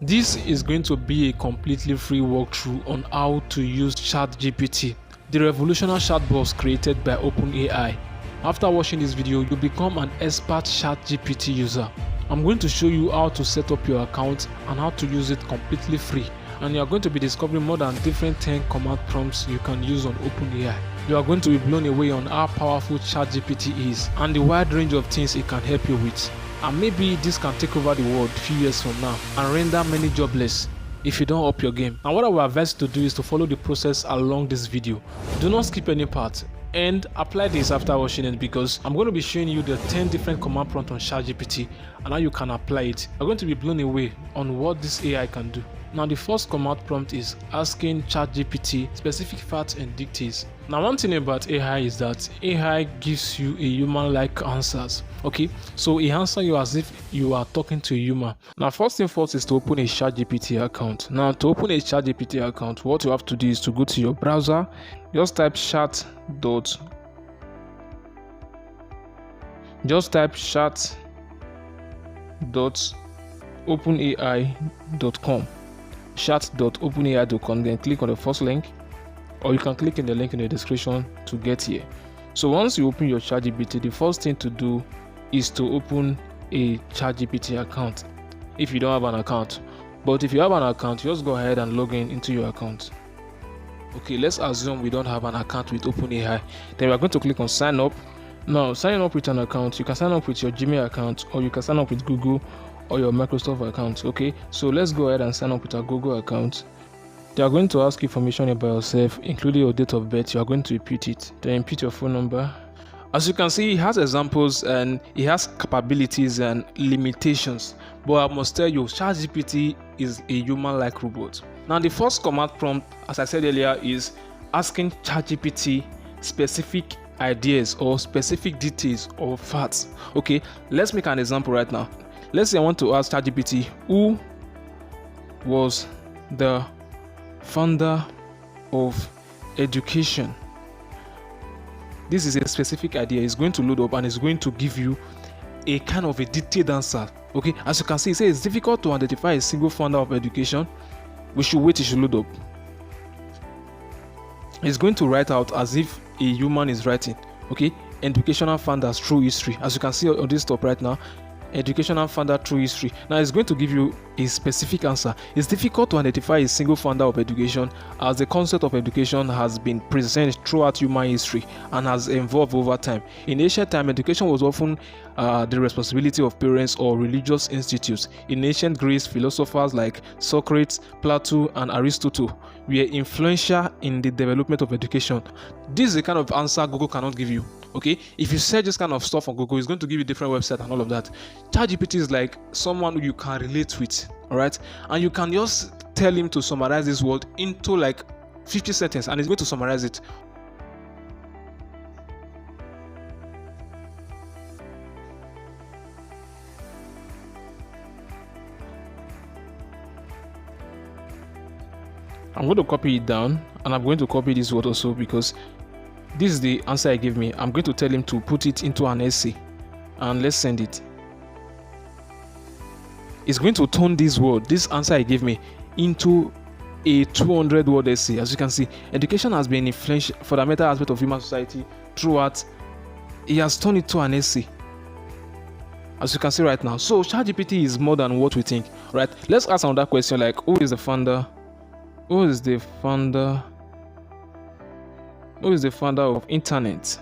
This is going to be a completely free walkthrough on how to use Chatgpt, the revolutionary chatbot created by OpenAI. After watching this video, you become an expert Chatgpt user. I'm going to show you how to set up your account and how to use it completely free. And you are going to be discovering more than different 10 command prompts you can use on OpenAI. You are going to be blown away on how powerful Chatgpt is and the wide range of things it can help you with. And maybe this can take over the world a few years from now and render many jobless if you don't up your game. And what I will advise you to do is to follow the process along this video. Do not skip any part and apply this after watching it, because I'm going to be showing you the 10 different command prompts on Chatgpt and how you can apply it. You're going to be blown away on what this AI can do. Now the first command prompt is asking Chatgpt specific facts and details. Now one thing about AI is that AI gives you a human-like answers. Okay, so it answers you as if you are talking to a human. Now first thing first is to open a Chatgpt account. Now to open a Chatgpt account, what you have to do is to go to your browser. Just type chat.openai.com. chat.openai.com, then click on the first link, or you can click in the link in the description to get here. So once you open your Chatgpt, the first thing to do is to open a Chatgpt account if you don't have an account. But if you have an account, just go ahead and log in into your account. Okay, let's assume we don't have an account with OpenAI. Then we are going to click on sign up. Now signing up with an account, you can sign up with your Gmail account, or you can sign up with Google or your Microsoft account. Okay, so let's go ahead and sign up with our Google account. They are going to ask information about yourself, including your date of birth. You are going to repeat it, then input your phone number. As you can see, it has examples and it has capabilities and limitations, but I must tell you, Chatgpt is a human-like robot. Now the first command prompt, as I said earlier, is asking Chatgpt specific ideas or specific details or facts. Okay, let's make an example right now. Let's say I want to ask Chatgpt who was the founder of education. This is a specific idea. It's going to load up and it's going to give you a kind of a detailed answer. Okay, as you can see, it says it's difficult to identify a single founder of education. We should wait, it should load up. It's going to write out as if a human is writing. Okay, educational founders through history. As you can see on this top right now, educational founder through history. Now it's going to give you a specific answer. It's difficult to identify a single founder of education, as the concept of education has been present throughout human history and has evolved over time. In ancient time, education was often the responsibility of parents or religious institutes. In ancient Greece, philosophers like Socrates, Plato, and Aristotle were influential in the development of education. This is the kind of answer Google cannot give you. Okay, if you search this kind of stuff on Google, it's going to give you different websites and all of that. Chatgpt is like someone who you can relate with, all right, and you can just tell him to summarize this word into like 50 sentences and it's going to summarize it. I'm going to copy it down, and I'm going to copy this word also, because this is the answer I gave me. I'm going to tell him to put it into an essay, and let's send it. It's going to turn this word, this answer I gave me, into a 200-word essay. As you can see, education has been influential fundamental aspect of human society throughout. He has turned it to an essay, as you can see right now. So Chatgpt is more than what we think, right? Let's ask another question, like who is the founder? Who is the founder of internet?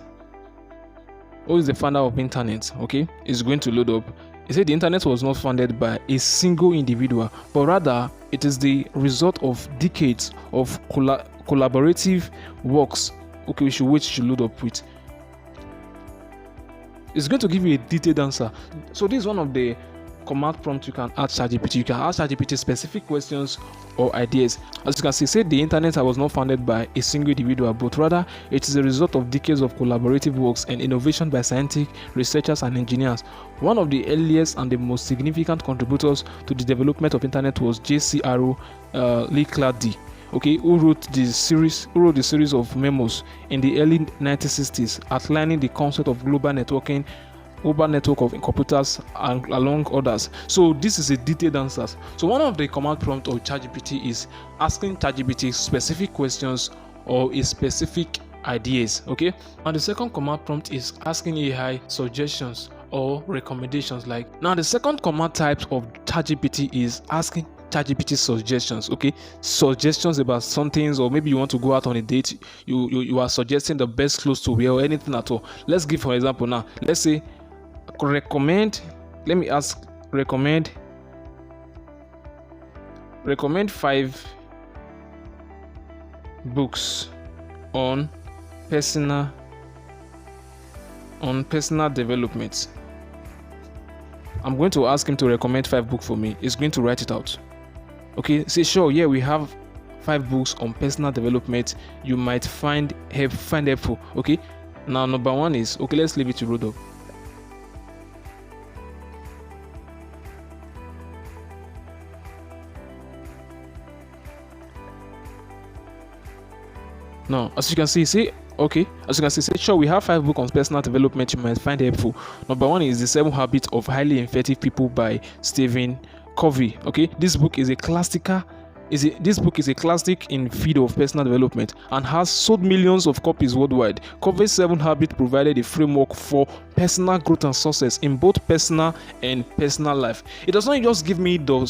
Who is the founder of internet? Okay, it's going to load up. It said the internet was not founded by a single individual, but rather it is the result of decades of collaborative works. Okay, we should wait, should load up with. It's going to give you a detailed answer. So this is one of the command prompt you can ask Chatgpt. You can ask Chatgpt specific questions or ideas. As you can see, say the internet was not founded by a single individual, but rather it is a result of decades of collaborative works and innovation by scientific researchers and engineers. One of the earliest and the most significant contributors to the development of internet was J.C.R. Leclerc, okay, who wrote the series of memos in the early 1960s outlining the concept of global networking global network of computers and along others. So this is a detailed answers. So one of the command prompt of ChatGPT is asking ChatGPT specific questions or a specific ideas. Okay, and the second command prompt is asking AI suggestions or recommendations. Like now, the second command type of ChatGPT is asking ChatGPT suggestions. Okay, suggestions about some things, or maybe you want to go out on a date. You are suggesting the best clothes to wear or anything at all. Let's give for example now. Let's say recommend. Let me ask. Recommend 5 books on personal development. I'm going to ask him to recommend 5 books for me. He's going to write it out. Okay, say sure, yeah, we have 5 books on personal development you might find helpful. Okay, now number 1 is, okay, let's leave it to roll up. Now, as you can see, say sure, we have 5 books on personal development you might find helpful. Number 1 is The 7 Habits of Highly Effective People by Stephen Covey. Okay, this book is a classic in field of personal development and has sold millions of copies worldwide. Covey's 7 Habits provided a framework for personal growth and success in both personal and personal life. It does not just give me the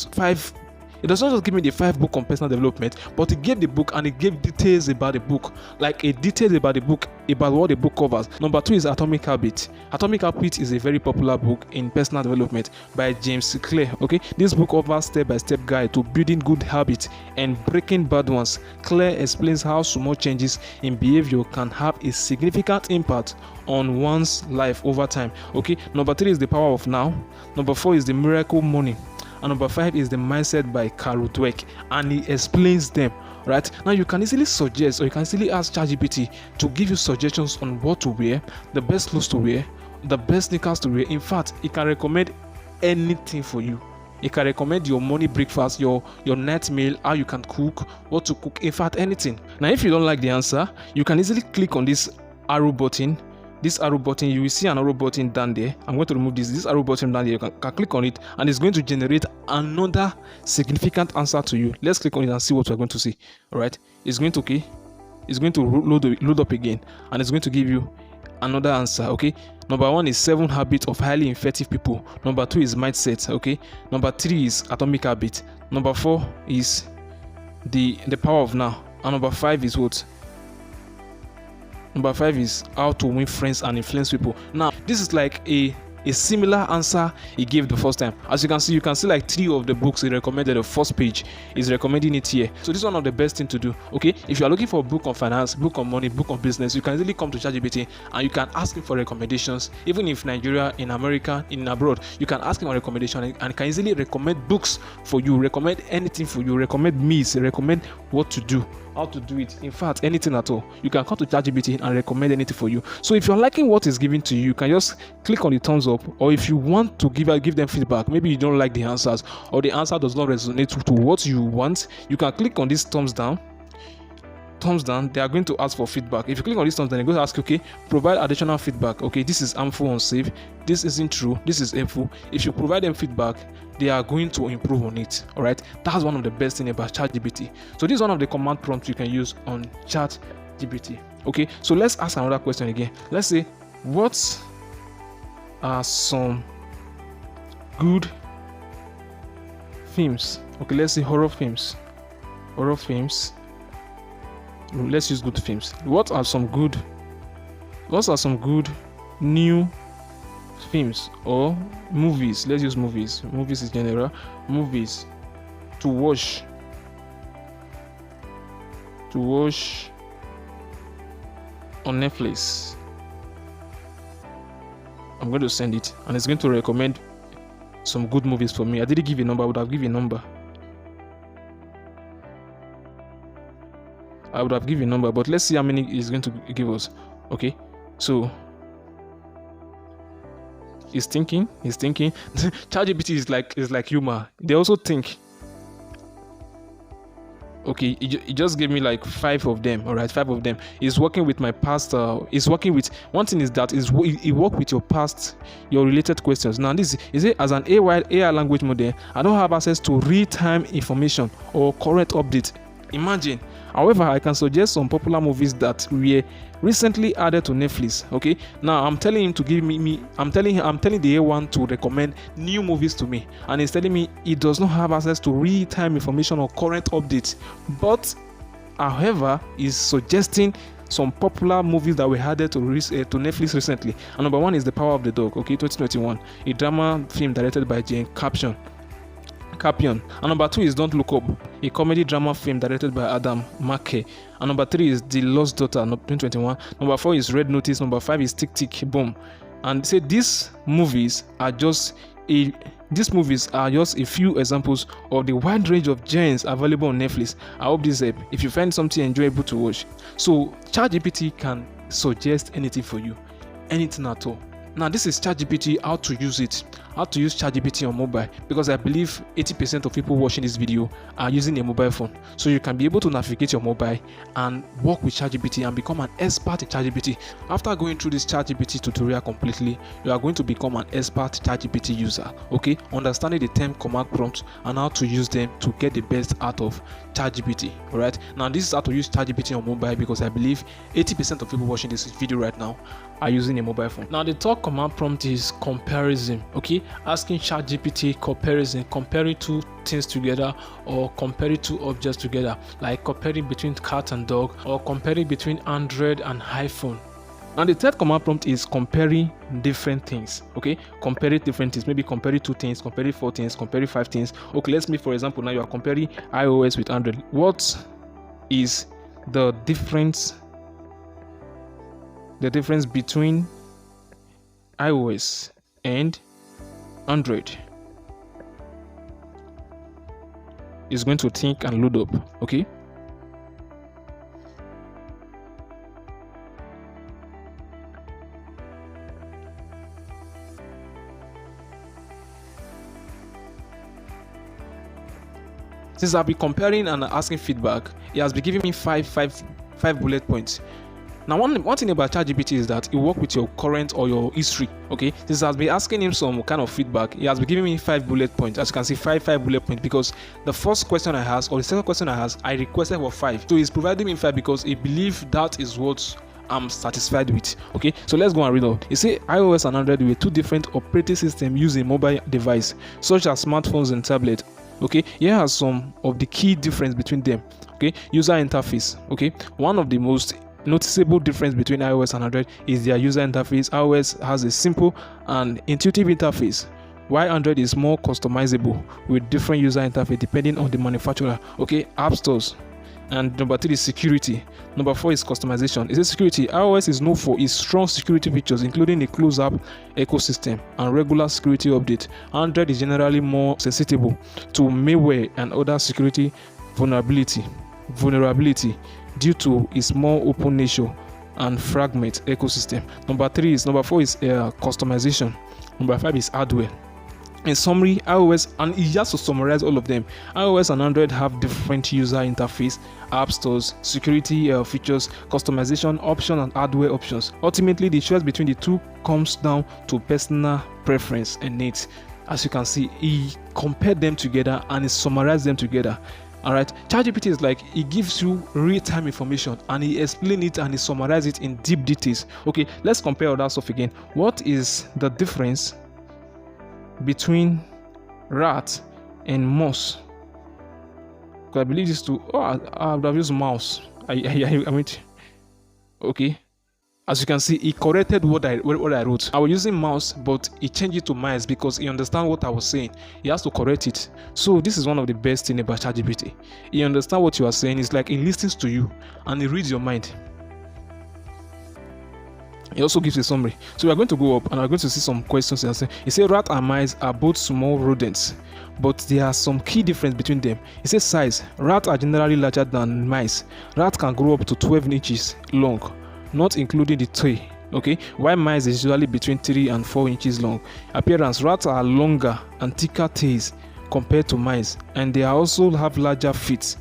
5 book on personal development, but it gave the book and it gave details about the book, like a details about the book, about what the book covers. Number 2 is Atomic Habits. Atomic Habits is a very popular book in personal development by James Clear. Okay, this book offers step-by-step guide to building good habits and breaking bad ones. Clear explains how small changes in behavior can have a significant impact on one's life over time. Okay, number 3 is The Power of Now. Number 4 is The Miracle Money. And number 5 is The Mindset by Carol Dweck, and he explains them. Right now, you can easily suggest, or you can easily ask ChatGPT to give you suggestions on what to wear, the best clothes to wear, the best sneakers to wear. In fact, it can recommend anything for you. It can recommend your morning breakfast, your night meal, how you can cook, what to cook. In fact, anything. Now, if you don't like the answer, you can easily click on this arrow button. You will see an arrow button down there. I'm going to remove this arrow button down there. You can click on it, and it's going to generate another significant answer to you. Let's click on it and see what we're going to see. All right, it's going to load up again, and it's going to give you another answer. Okay, number 1 is 7 Habits of Highly Effective People. Number 2 is Mindset. Okay, number 3 is Atomic Habit. Number 4 is the Power of Now, and number 5 is what? Number 5 is How to Win Friends and Influence People. Now, this is like a similar answer he gave the first time. As you can see like 3 of the books he recommended. The first page is recommending it here. So this is one of the best thing to do. Okay, if you are looking for a book on finance, book on money, book on business, you can easily come to ChatGPT and you can ask him for recommendations. Even if Nigeria, in America, in abroad, you can ask him a recommendation and can easily recommend books for you, recommend anything for you, recommend meals, recommend what to do, how to do it. In fact, anything at all. You can come to ChatGPT and recommend anything for you. So if you're liking what is given to you, you can just click on the thumbs up, or if you want to give them feedback, maybe you don't like the answers or the answer does not resonate to what you want, you can click on this thumbs down. They are going to ask for feedback. If you click on this thumbs down, they're going to ask, okay, provide additional feedback. Okay, this is harmful, unsafe, this isn't true, this is helpful. If you provide them feedback, they are going to improve on it. All right, that's one of the best things about ChatGPT. So this is one of the command prompts you can use on ChatGPT. Okay, so let's ask another question again. Let's say, what are some good films? Okay, let's say horror films. Let's use good films. What are some good new films or movies? Let's use movies. Movies is general. Movies to watch on Netflix. I'm going to send it, and it's going to recommend some good movies for me. I didn't give a number. I would have given a number. But let's see how many it's going to give us. Okay, so he's thinking. ChatGPT is like humor. They also think. Okay, it just gave me like 5 of them. All right, 5 of them. It's working with my past. It's working with, one thing is that it work with your past, your related questions. Now this is it, as an AI language model, I don't have access to real-time information or current update. Imagine. However, I can suggest some popular movies that were recently added to Netflix. Okay, now I'm telling him to give me I'm telling the A1 to recommend new movies to me, and he's telling me it does not have access to real-time information or current updates. But however, is suggesting some popular movies that were added to Netflix recently. And number 1 is The Power of the Dog. Okay, 2021, a drama film directed by Jane Campion. And number 2 is Don't Look Up, a comedy drama film directed by Adam McKay. And number 3 is The Lost Daughter, 2021. Number 4 is Red Notice. Number 5 is Tick Tick Boom. And say these movies are just a few examples of the wide range of genres available on Netflix. I hope this helps if you find something enjoyable to watch. So ChatGPT can suggest anything for you, anything at all. Now this is ChatGPT, how to use it, how to use ChatGPT on mobile, because I believe 80% of people watching this video are using a mobile phone. So you can be able to navigate your mobile and work with ChatGPT and become an expert in ChatGPT. After going through this ChatGPT tutorial completely, you are going to become an expert ChatGPT user, okay? Understanding the 10 command prompts and how to use them to get the best out of ChatGPT, alright? Now this is how to use ChatGPT on mobile, because I believe 80% of people watching this video right now are using a mobile phone. Now the third command prompt is comparison, okay? Asking ChatGPT comparison, comparing 2 things together or comparing 2 objects together, like comparing between cat and dog or comparing between Android and iPhone. And the third command prompt is comparing different things, okay? Comparing different things, maybe comparing 2 things, comparing 4 things, comparing 5 things. Okay, let's make, for example, now you are comparing iOS with Android. What is the difference between iOS and Android? Is going to think and load up, okay? Since I've been comparing and asking feedback, it has been giving me five bullet points. Now, one thing about ChatGPT is that it works with your current or your history, okay? Since I've been asking him some kind of feedback, he has been giving me 5 bullet points. As you can see, five bullet points, because the first question I asked or the second question I asked, I requested for 5. So he's providing me 5 because he believes that is what I'm satisfied with, okay? So let's go and read out. It says iOS and Android were 2 different operating systems using mobile device, such as smartphones and tablets. Okay, here are some of the key difference between them. Okay, user interface. Okay, one of the most noticeable difference between iOS and Android is their user interface. iOS has a simple and intuitive interface, while Android is more customizable with different user interface depending on the manufacturer. Okay, app stores. And number 3 is security. Number 4 is customization. It says security. iOS is known for its strong security features, including a closed app ecosystem and regular security update. Android is generally more susceptible to malware and other security vulnerability due to its more open nature and fragment ecosystem. Number 4 is customization. Number 5 is hardware. In summary, iOS, and it has to summarize all of them, iOS and Android have different user interface, app stores, security features, customization options, and hardware options. Ultimately, the choice between the two comes down to personal preference and needs. As you can see, he compared them together and he summarized them together. Alright, ChatGPT is like, he gives you real-time information and he explains it and he summarizes it in deep details. Okay, let's compare all that stuff again. What is the difference between rat and mouse? Because I believe these two. I would have used mouse. I mean, okay. As you can see, he corrected what I wrote. I was using mouse, but he changed it to mice because he understands what I was saying. He has to correct it. So this is one of the best things about ChatGPT. He understands what you are saying. It's like he listens to you and he reads your mind. It also gives a summary. So we are going to go up and we are going to see some questions. It says rat and mice are both small rodents, but there are some key difference between them. It says size. Rats are generally larger than mice. Rats can grow up to 12 inches long, not including the tail. Okay, while mice is usually between 3 and 4 inches long. Appearance. Rats are longer and thicker tails compared to mice, and they also have larger feet.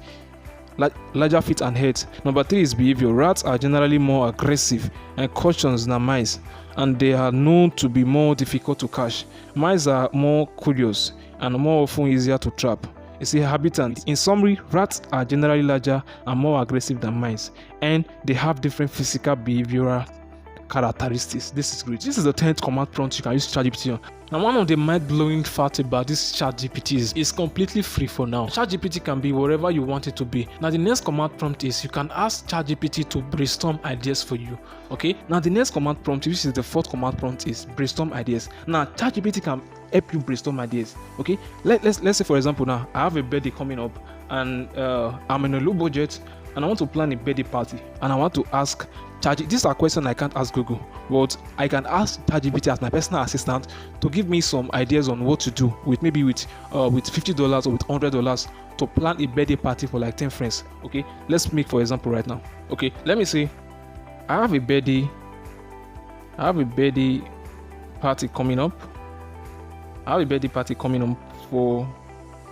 larger feet and heads. Number 3 is behavior. Rats are generally more aggressive and cautious than mice, and they are known to be more difficult to catch. Mice are more curious and more often easier to trap. It's a habitant. In summary, rats are generally larger and more aggressive than mice, and they have different physical behavioral characteristics. This is great. This is the 10th command prompt you can use ChatGPT on. Now, one of the mind-blowing facts about this ChatGPT is it's completely free for now. ChatGPT can be wherever you want it to be. Now, the next command prompt is you can ask ChatGPT to brainstorm ideas for you. Okay. Now, the next command prompt, which is the 4th command prompt, is brainstorm ideas. Now, ChatGPT can help you brainstorm ideas. Okay. Let's say, for example, now I have a birthday coming up, and I'm in a low budget, and I want to plan a birthday party, and I want to ask ChatGPT. These are questions I can't ask Google, but I can ask ChatGPT as my personal assistant to give me some ideas on what to do with $50 or with $100 to plan a birthday party for like 10 friends. Okay, let's make for example right now. Okay, let me say I have a birthday party coming up. I have a birthday party coming up for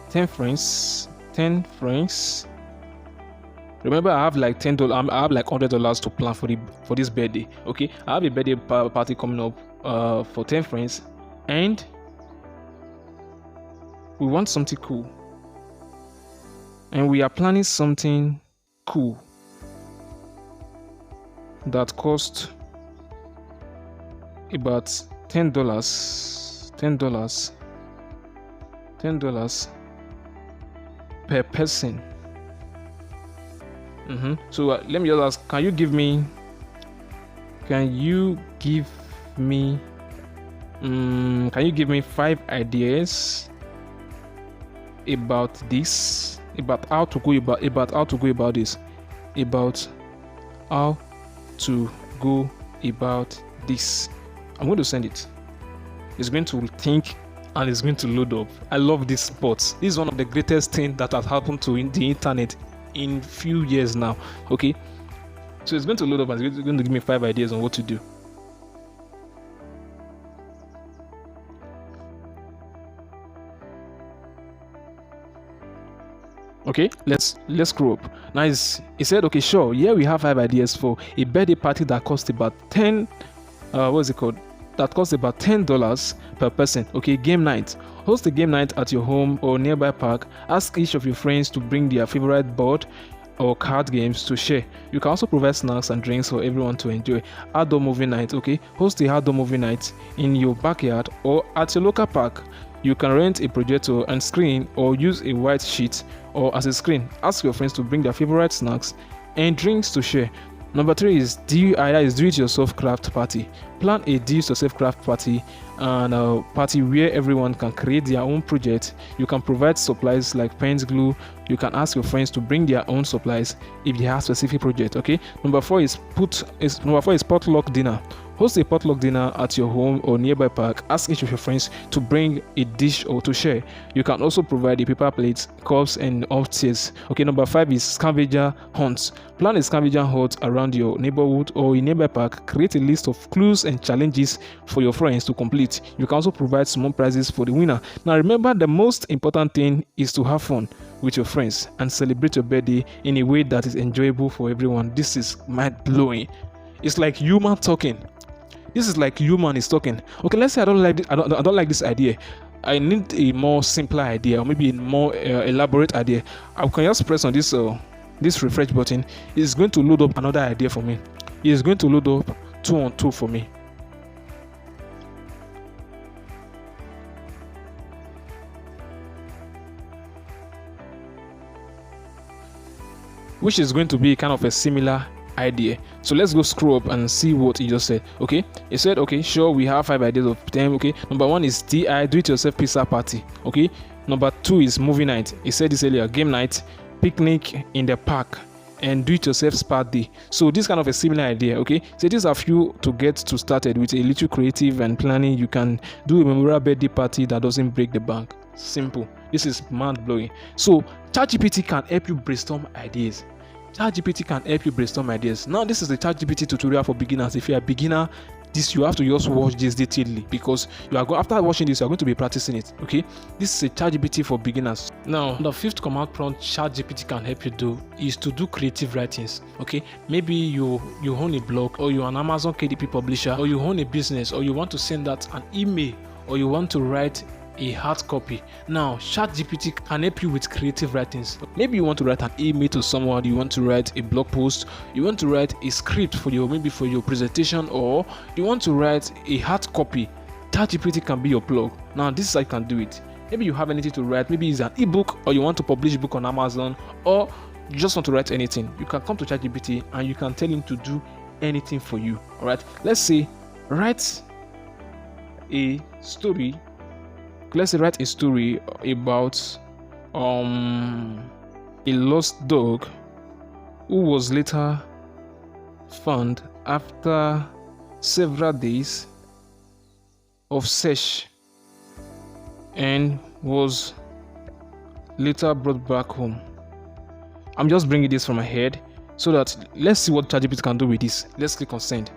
10 friends. Remember, I have like $10. I have like $100 to plan for this birthday. Okay, I have a birthday party coming up for 10 friends, and we want something cool, and we are planning something cool that costs about $10 per person. So let me just ask, can you give me 5 ideas about this, about how to go about this. I'm going to send it. It's going to think and it's going to load up. I love this bot. This is one of the greatest things that has happened to the internet in few years now. Okay, so it's going to load up and it's going to give me 5 ideas on what to do. Okay, let's scroll up. Now it said, okay, sure, here we have 5 ideas for a birthday party that costs about that costs about $10 per person. Okay, game night. Host a game night at your home or nearby park. Ask each of your friends to bring their favorite board or card games to share. You can also provide snacks and drinks for everyone to enjoy. Outdoor movie night. Okay, host the outdoor movie night in your backyard or at your local park. You can rent a projector and screen or use a white sheet or as a screen. Ask your friends to bring their favorite snacks and drinks to share. Number 3 is do-it-yourself craft party. Plan a do-it-yourself craft party and a party where everyone can create their own project. You can provide supplies like pens, glue. You can ask your friends to bring their own supplies if they have specific project. Okay. Number 4 is potluck dinner. Host a potluck dinner at your home or nearby park. Ask each of your friends to bring a dish or to share. You can also provide a paper plate, cups, and upstairs. Okay, number 5 is scavenger hunts. Plan a scavenger hunt around your neighborhood or a nearby park. Create a list of clues and challenges for your friends to complete. You can also provide small prizes for the winner. Now remember, the most important thing is to have fun with your friends and celebrate your birthday in a way that is enjoyable for everyone. This is mind-blowing. It's like human talking. This is like human is talking. Okay, let's say I don't like this idea. I need a more simpler idea, or maybe a more elaborate idea. I can just press on this refresh button. It's going to load up another idea for me. It's going to load up 2 on 2 for me. Which is going to be kind of a similar idea. So let's go scroll up and see what he just said. Okay, he said, okay, sure, we have 5 ideas of 10. Okay, number 1 is do it yourself pizza party. Okay, number 2 is movie night. He said this earlier, game night, picnic in the park, and do it yourself spa day. So this kind of a similar idea. Okay, so these are few to get to started with a little creative and planning. You can do a memorable birthday party that doesn't break the bank. Simple. This is mind blowing. So ChatGPT can help you brainstorm ideas. ChatGPT can help you brainstorm ideas. Now, this is the ChatGPT tutorial for beginners. If you're a beginner, this, you have to just watch this detailedly, because after watching this, you are going to be practicing it. Okay, this is a ChatGPT for beginners. Now, the fifth command prompt ChatGPT can help you do is to do creative writings. Okay, maybe you own a blog, or you're an Amazon KDP publisher, or you own a business, or you want to send out an email, or you want to write a hard copy. Now, ChatGPT can help you with creative writings. Maybe you want to write an email to someone, you want to write a blog post, you want to write a script for your presentation, or you want to write a hard copy. ChatGPT can be your plug. Now, this is how you can do it. Maybe you have anything to write, maybe it's an ebook, or you want to publish a book on Amazon, or you just want to write anything. You can come to ChatGPT and you can tell him to do anything for you. All right, let's say write a story. Let's say write a story about a lost dog who was later found after several days of search and was later brought back home. I'm just bringing this from my head so that let's see what ChatGPT can do with this. Let's click on send.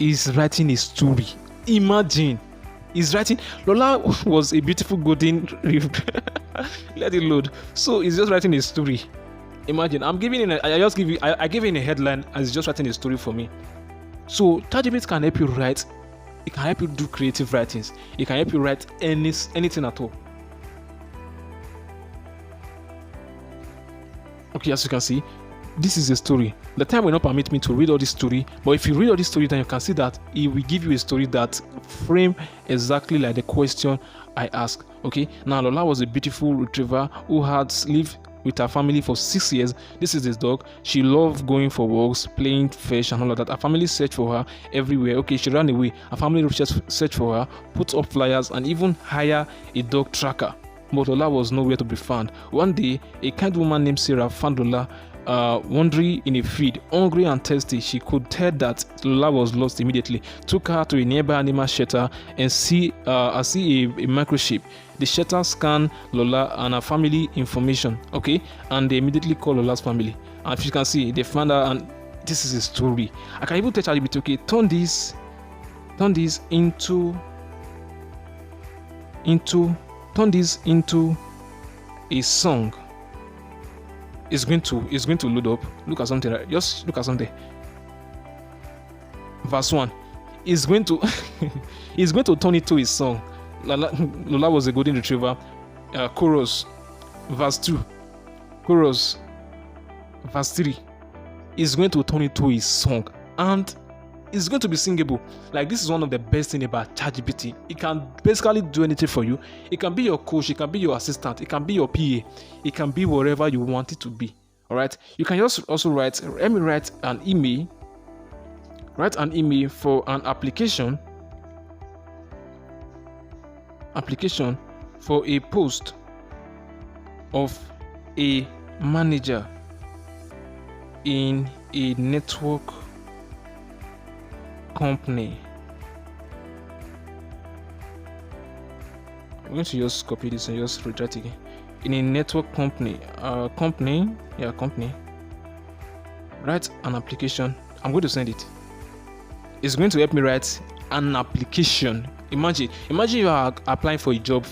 Is writing a story. Imagine, he's writing. Lola was a beautiful golden let it load. So he's just writing a story. Imagine, I gave him a headline and he's just writing a story for me. So ChatGPT can help you write. It can help you do creative writings. It can help you write anything at all. Okay, as you can see, this is a story. The time will not permit me to read all this story, but if you read all this story, then you can see that it will give you a story that frame exactly like the question I asked. Okay, now Lola was a beautiful retriever who had lived with her family for 6 years. This is his dog. She loved going for walks, playing fetch and all of that. Her family searched for her everywhere. Okay, she ran away. Her family searched for her, put up flyers, and even hire a dog tracker. But Lola was nowhere to be found. One day, a kind woman named Sarah found Lola wandering in a field, hungry and thirsty. She could tell that Lola was lost immediately. Took her to a nearby animal shelter and see a microchip. The shelter scanned Lola and her family information. Okay, and they immediately called Lola's family. And if you can see, they found her, and this is a story. I can even tell ChatGPT, okay, turn this into a song. It's going to load up. Look at something, right? Just look at something. Verse 1 is going to is going to turn it to a song. Lola was a golden retriever. Chorus, verse 2. Chorus, verse 3 is going to turn it to a song, and it's going to be singable. Like, this is one of the best thing about ChatGPT. It can basically do anything for you. It can be your coach, it can be your assistant, it can be your PA, it can be whatever you want it to be. All right, you can just also write an email for an application for a post of a manager in a network company. I'm going to just copy this and just retract again. In a network company, company. Write an application. I'm going to send it. It's going to help me write an application. Imagine you are applying for a job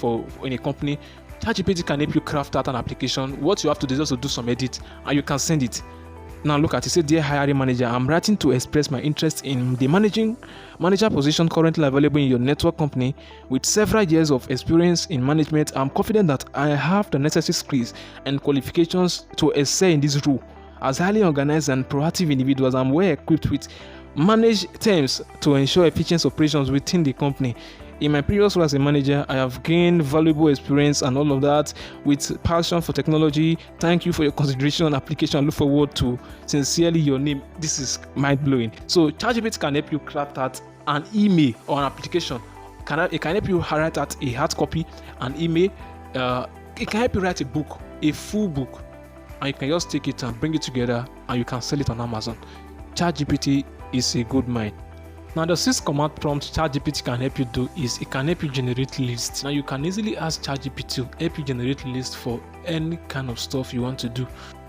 in a company. ChatGPT can help you craft out an application. What you have to do is also do some edit, and you can send it. Now look at it. Say, dear hiring manager, I'm writing to express my interest in the manager position currently available in your network company. With several years of experience in management, I'm confident that I have the necessary skills and qualifications to excel in this role. As highly organized and proactive individuals, I'm well equipped with managed teams to ensure efficient operations within the company. In my previous role as a manager, I have gained valuable experience and all of that with passion for technology. Thank you for your consideration and application. I look forward to sincerely your name. This is mind-blowing. So ChatGPT can help you craft out an email or an application. It can help you write out a hard copy, an email. It can help you write a book, a full book. And you can just take it and bring it together and you can sell it on Amazon. ChatGPT is a good mind. Now, the sixth command prompt ChatGPT can help you do is it can help you generate lists. Now, you can easily ask ChatGPT to help you generate lists for any kind of stuff you want to do.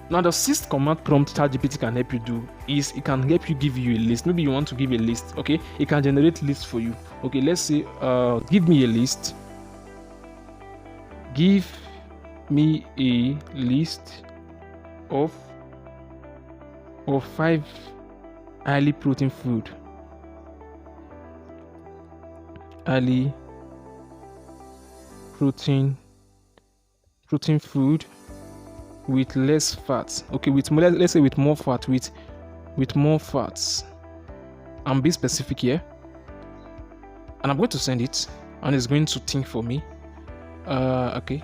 Now the sixth command prompt ChatGPT can help you do is it can help you give you a list. Maybe you want to give a list, okay? It can generate lists for you. Okay, let's say give me a list. Give me a list of 5 highly protein food. Highly protein food with less fats. Okay, with more, let's say with more fat, with more fats. I'm being specific here, and I'm going to send it, and it's going to think for me. Okay.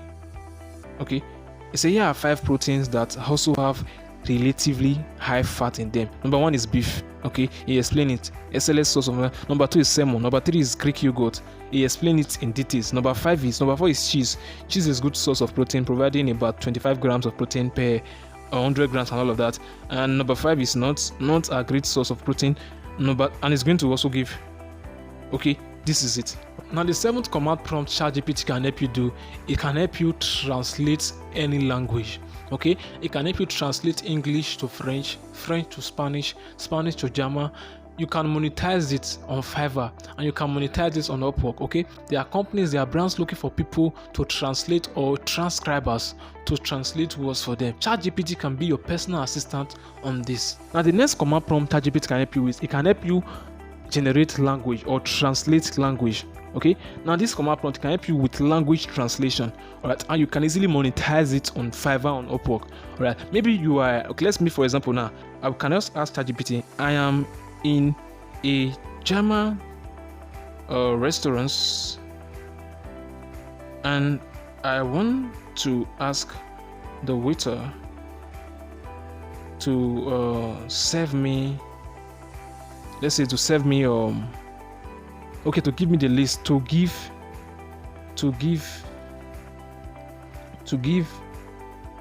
It's a here are 5 proteins that also have relatively high fat in them. Number 1 is beef. Okay, he explain it. SLS source of. Number 2 is salmon. Number 3 is Greek yogurt. He explain it in details. Number 4 is cheese. Cheese is a good source of protein, providing about 25 grams of protein per 100 grams and all of that. And number 5 is nuts. Nuts are a great source of protein. And it's going to also give. Okay, this is it. Now the 7th command prompt ChatGPT can help you do, it can help you translate any language. Okay, it can help you translate English to French, French to Spanish, Spanish to German. You can monetize it on Fiverr, and you can monetize this on Upwork. Okay, there are companies, there are brands looking for people to translate or transcribers to translate words for them. ChatGPT can be your personal assistant on this. Now the next command prompt ChatGPT can help you with, it can help you generate language or translate language. Okay, now this command prompt can help you with language translation. All right, and you can easily monetize it on Fiverr, on Upwork. All right, maybe you are, okay, let's me for example now, I can just ask ChatGPT, I am in a German restaurant and I want to ask the waiter to serve me, let's say to serve me okay, to give me the list, to give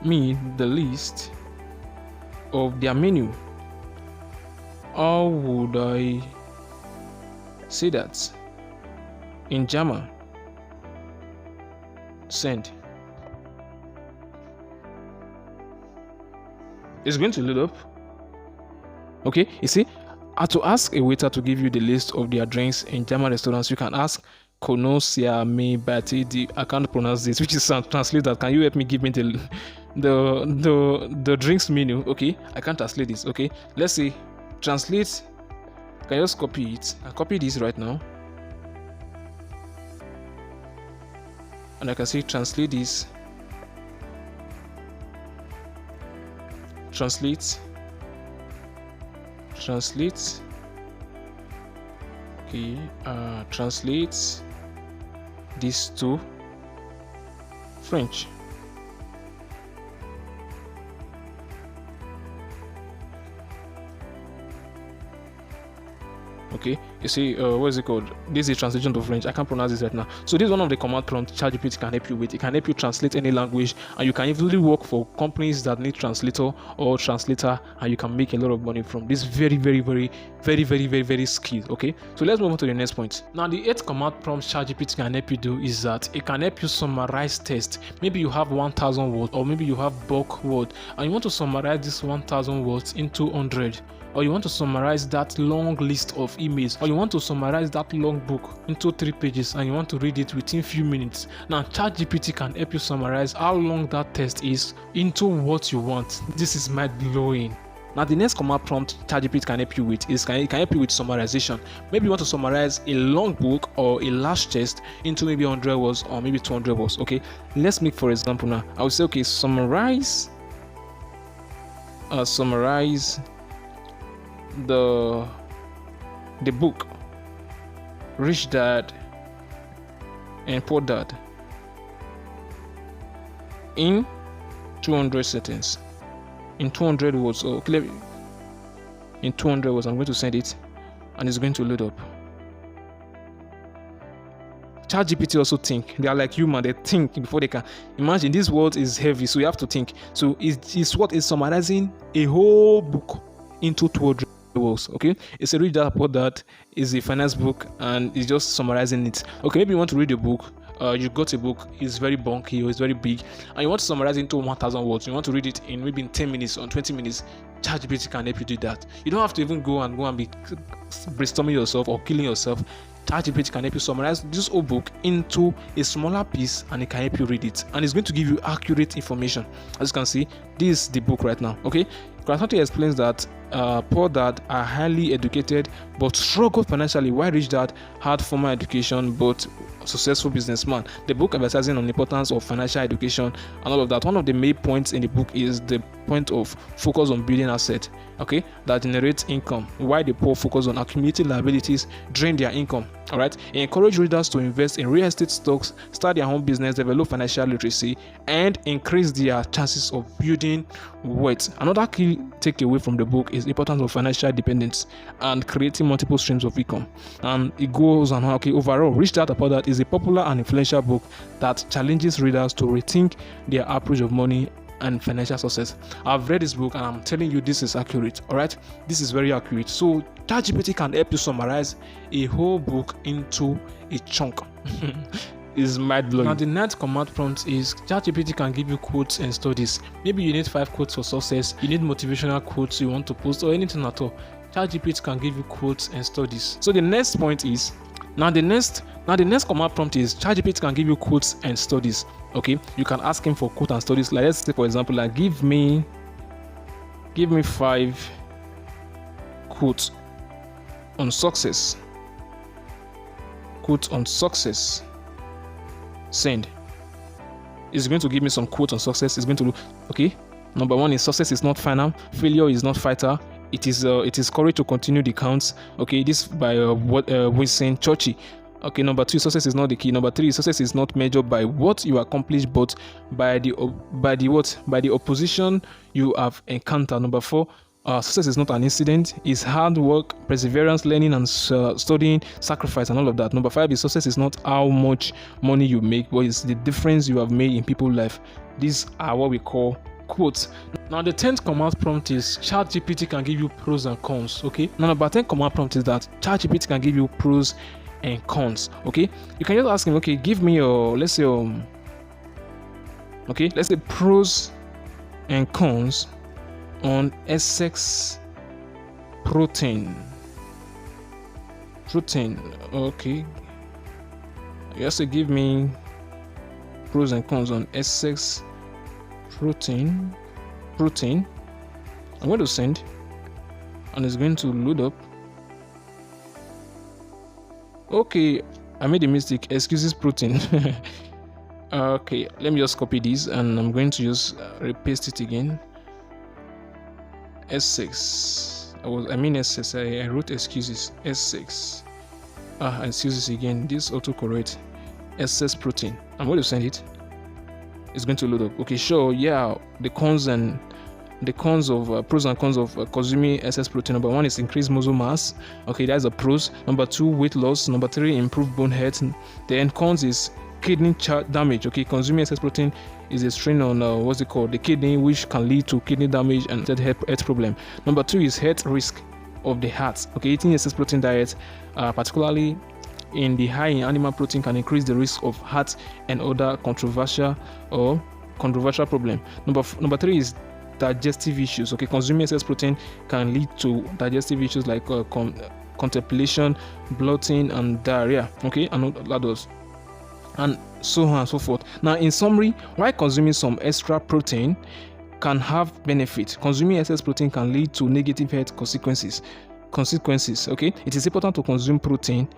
me the list of their menu. How would I say that in German? Send. It's going to load up. Okay, you see, to ask a waiter to give you the list of their drinks in German restaurants, you can ask Konosia me bati. I can't pronounce this, which is translate that. Can you help me give me the drinks menu? Okay, I can't translate this. Okay, let's say translate. Can you just copy it? I copy this right now, and I can say translate this. Translate. Okay, translate this to French. Okay, you see, what is it called? This is a translation to French. I can't pronounce this right now. So this is one of the command prompts ChatGPT can help you with. It can help you translate any language, and you can easily work for companies that need translator or translator, and you can make a lot of money from this very skill. Okay, so let's move on to the next point. Now the 8th command prompt ChatGPT can help you do is that it can help you summarize text. Maybe you have 1,000 words, or maybe you have bulk word, and you want to summarize this 1,000 words into 100. Or you want to summarize that long list of emails, or you want to summarize that long book into 3 pages and you want to read it within few minutes. Now ChatGPT can help you summarize how long that text is into what you want. This is mind-blowing. Now the next command prompt ChatGPT can help you with is it can help you with summarization. Maybe you want to summarize a long book or a large text into maybe 100 words or maybe 200 words. Okay, let's make for example now. I will say, okay, summarize the book Rich Dad and Poor Dad in 200 seconds, in 200 words. So okay, in 200 words I'm going to send it, and it's going to load up. ChatGPT also think. They are like human. They think before they can. Imagine this word is heavy, so you have to think. So it's what is summarizing a whole book into 200 words. Okay, it's a Rich Dad Poor Dad is a finance book, and it's just summarizing it. Okay, maybe you want to read a book. you got a book, it's very bulky or it's very big, and you want to summarize it into 1,000 words, you want to read it in maybe in 10 minutes or 20 minutes, ChatGPT can help you do that. You don't have to even go and be brainstorming yourself or killing yourself. ChatGPT can help you summarize this whole book into a smaller piece, and it can help you read it, and it's going to give you accurate information. As you can see, this is the book right now. Okay, Kratati explains that poor dad are highly educated but struggled financially, while rich dad had formal education but successful businessman. The book emphasizing on the importance of financial education and all of that. One of the main points in the book is the point of focus on building assets, okay, that generate income, while the poor focus on accumulating liabilities drain their income. All right, he encouraged readers to invest in real estate stocks, start their own business, develop financial literacy, and increase their chances of building wealth. Another key takeaway from the book is the importance of financial independence and creating multiple streams of income. And it goes on, okay, overall, Rich Dad Poor Dad is a popular and influential book that challenges readers to rethink their approach of money and financial success. I've read this book and I'm telling you this is accurate. All right, this is very accurate. So ChatGPT can help you summarize a whole book into a chunk. Is mind-blowing. Now the next command prompt is ChatGPT can give you quotes and studies. Maybe you need 5 quotes for success, you need motivational quotes you want to post, or anything at all. ChatGPT can give you quotes and studies. So the next point is, now the next command prompt is ChatGPT can give you quotes and studies. Okay, you can ask him for quotes and studies. Like, let's say for example, like give me 5 quotes on success. Quotes on success. Send. It's going to give me some quotes on success. It's going to look, okay, number 1 is success is not final, failure is not fatal, it is courage to continue the counts. Okay, this by Winston Churchill. Okay, number 2, success is not the key. Number 3, success is not measured by what you accomplish, but by the opposition you have encountered. Number 4, success is not an incident, it's hard work, perseverance, learning and studying, sacrifice and all of that. Number 5 is success is not how much money you make, but it's the difference you have made in people's life. These are what we call quotes. Now the 10th command prompt is ChatGPT can give you pros and cons. Okay, now number 10 command prompt is that ChatGPT can give you pros and cons. Okay, you can just ask him, okay, give me your, let's say pros and cons on Essex protein. Okay, you have to give me pros and cons on Essex protein. I'm going to send, and it's going to load up. Okay, I made a mistake. Excuses protein. Okay, let me just copy this, and I'm going to just repaste it again. S6. I wrote excuses. S6. Excuses again. This autocorrect. SS protein. I'm going to send it. It's going to load up. Okay, sure. Yeah, the cons of pros and cons of consuming excess protein. Number 1 is increased muscle mass. Okay, that's the pros. Number 2, weight loss. Number 3, improved bone health. Then cons is kidney damage. Okay, consuming excess protein is a strain on the kidney, which can lead to kidney damage and health problem. Number 2 is health risk of the heart. Okay, eating excess protein diet, particularly in the high in animal protein, can increase the risk of heart and other controversial problem. Number 3 is digestive issues. Okay, consuming excess protein can lead to digestive issues like constipation, bloating, and diarrhea. Okay, and others, and so on and so forth. Now, in summary, while consuming some extra protein can have benefits, consuming excess protein can lead to negative health consequences. Okay, it is important to consume protein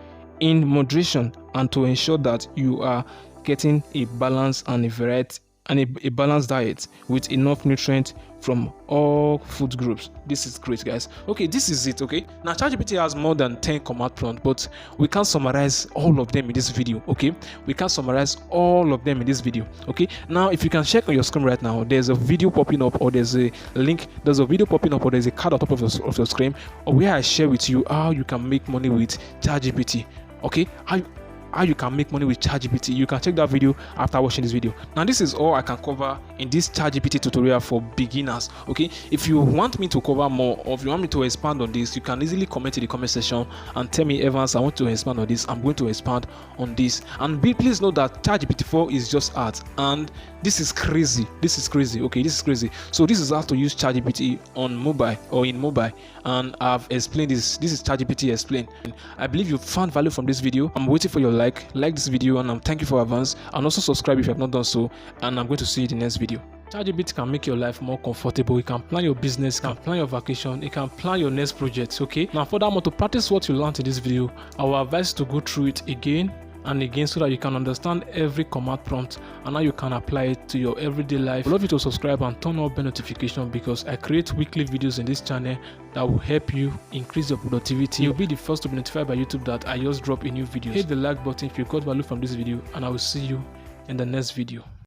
in moderation and to ensure that you are getting a balance and a balanced diet with enough nutrients from all food groups. This is great, guys. Okay, this is it. Okay, now ChatGPT has more than 10 command prompts, but we can't summarize all of them in this video. Okay, okay, now if you can check on your screen right now, there's a video popping up, or there's a link, there's a card on top of your screen, or where I share with you how you can make money with ChatGPT. Okay, how you can make money with ChatGPT. You can check that video after watching this video. Now this is all I can cover in this ChatGPT tutorial for beginners. Okay, if you want me to cover more, or if you want me to expand on this, you can easily comment in the comment section and tell me, Evans, I want to expand on this. I'm going to expand on this. And please know that ChatGPT 4 is just art, and this is crazy. This is crazy. Okay, this is crazy. So this is how to use ChatGPT on mobile or in mobile, and I've explained this. This is ChatGPT explained. I believe you found value from this video. I'm waiting for your like this video, and thank you for advance, and also subscribe if you have not done so, and I'm going to see you in the next video. ChatGPT can make your life more comfortable. It can plan your business, it can plan your vacation, it can plan your next project. Okay, now furthermore, to practice what you learned in this video, I will advise you to go through it again and again so that you can understand every command prompt and how you can apply it to your everyday life. I'd love you to subscribe and turn on bell notification, because I create weekly videos in this channel that will help you increase your productivity. You'll be the first to be notified by YouTube that I just drop a new video. Hit the like button if you got value from this video, and I will see you in the next video.